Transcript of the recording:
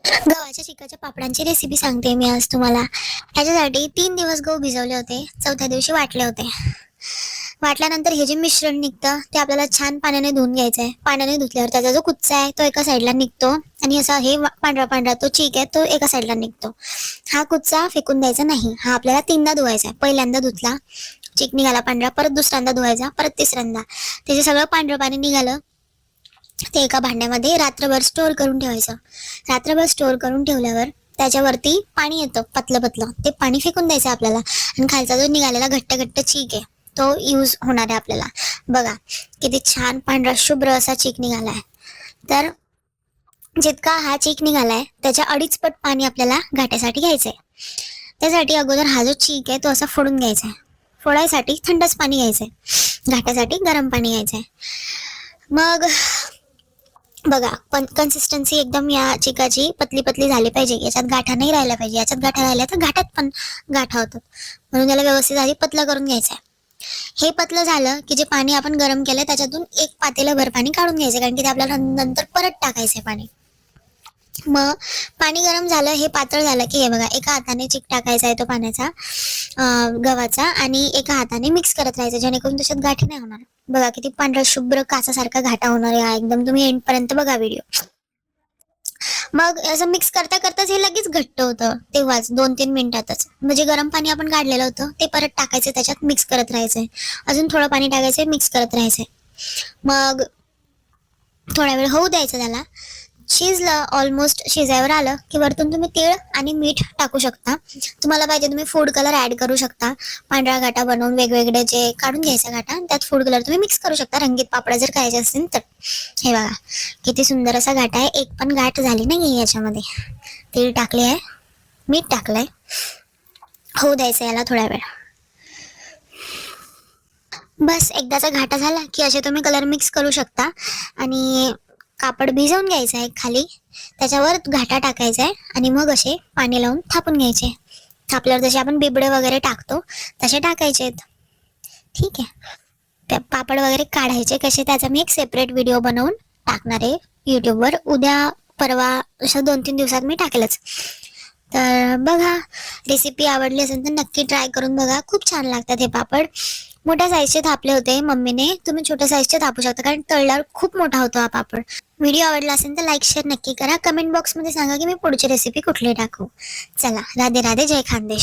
गव्हाच्या चिकाच्या पापडांची रेसिपी सांगते मी आज तुम्हाला। ह्याच्यासाठी 3 दिवस गहू भिजवले होते, चौथ्या दिवशी वाटले होते। वाटल्यानंतर हे जे मिश्रण निघतं ते आपल्याला छान पाण्याने धुवून घ्यायचं आहे। पाण्याने धुतल्यावर त्याचा जो कुच्चा आहे तो एका साईडला निघतो आणि असा हे पांढरा पांढरा तो चीक आहे तो एका साईडला निघतो। हा कुच्चा फेकून द्यायचा नाही, हा आपल्याला 3दा धुवायचा आहे। पहिल्यांदा धुतला, चीक निघाला पांढरा, परत दुसऱ्यांदा धुवायचा, परत तिसऱ्यांदा। त्याचे सगळं पांढरं पाणी निघालं ते एका भांड्यामध्ये रात्रभर स्टोअर करून ठेवायचं। रात्रभर स्टोअर करून ठेवल्यावर त्याच्यावरती पाणी येतं पतलं पतलं, ते पाणी फेकून द्यायचं आपल्याला। आणि खालचा जो निघालेला घट्ट घट्ट चीक आहे तो यूज होणार आहे आपल्याला। बघा किती छान पांढरा शुभ्र असा चीक निघालाय। तर जितका हा चीक निघालाय त्याच्या 2.5 पट पाणी आपल्याला घाट्यासाठी घ्यायचंय। त्यासाठी अगोदर हा जो चीक आहे तो असा फोडून घ्यायचा आहे। फोडायसाठी थंडच पाणी घ्यायचंय, घाट्यासाठी गरम पाणी घ्यायचंय। मग बघा कन्सिस्टन्सी एकदम या चिकाची पतली पतली झाली पाहिजे, याच्यात गाठा नाही राहिला पाहिजे। याच्यात गाठा राहिल्या तर घाटात पण गाठा होतात, म्हणून त्याला व्यवस्थित आधी पतलं करून घ्यायचं आहे। हे पतलं झालं की जे पाणी आपण गरम केलंय त्याच्यातून एक पातेलभर पाणी काढून घ्यायचं, कारण की ते आपल्याला नंतर परत टाकायचंय पाणी। मग पाणी गरम झालं, हे पातळ झालं की हे बघा एका हाताने चीक टाकायचा आहे तो पाण्याचा गव्हाचा, आणि एका हाताने मिक्स करत राहायचं, जेणेकरून त्याच्यात गाठी नाही होणार। बघा किती पांढरा शुभ्र काचासारखा घाटा होणार आहे एकदम, तुम्ही एंड पर्यंत बघा व्हिडिओ। मग असं मिक्स करता करताच हे लगेच घट्ट होतं, तेव्हाच 2-3 मिनिटातच। म्हणजे गरम पाणी आपण काढलेलं होतं ते परत टाकायचं, त्याच्यात मिक्स करत राहायचंय। अजून थोडं पाणी टाकायचंय, मिक्स करत राहायचंय। मग थोडा वेळ होऊ द्यायचं त्याला। शिजलं, ऑलमोस्ट शिजायवर आलं की वरतून तुम्ही तीळ आणि मीठ टाकू शकता। तुम्हाला पाहिजे तुम्ही फूड कलर ऍड करू शकता। पांढरा घाटा बनवून वेगवेगळे जे काढून घ्यायचा घाटा, त्यात फूड कलर तुम्ही मिक्स करू शकता, रंगीत पापड जर खायचे असतील तर। हे बघा किती सुंदर असा घाटा आहे, एक पण गाठ झाली नाही याच्यामध्ये। तीळ टाकले आहे, मीठ टाकलंय, होऊ द्यायचं याला थोडा वेळ। बस एकदाचा घाटा झाला की असे तुम्ही कलर मिक्स करू शकता। आणि कापड भिजवून घ्यायचं आहे खाली, त्याच्यावर घाटा टाकायचा आहे आणि मग असे पाणी लावून थापून घ्यायचे। थापल्यावर जसे आपण बिबडे वगैरे टाकतो तसे टाकायचे आहेत, ठीक आहे। ते पापड वगैरे काढायचे कसे त्याचा मी एक सेपरेट व्हिडिओ बनवून टाकणार आहे यूट्यूबवर, उद्या परवा अशा 2-3 दिवसात मी टाकेलच। तर बघा रेसिपी आवडली असेल तर नक्की ट्राय करून बघा, खूप छान लागतात हे पापड। मोठ्या साईजचे थापले होते मम्मीने, तुम्ही छोट्या साईजचे थापू शकता, कारण तळल्यावर खूप मोठा होतो हा पापड। व्हिडिओ आवडला असेल तर लाईक शेअर नक्की करा, कमेंट बॉक्समध्ये सांगा की मी पुढची रेसिपी कुठली टाकू। चला राधे राधे, जय खानदेश।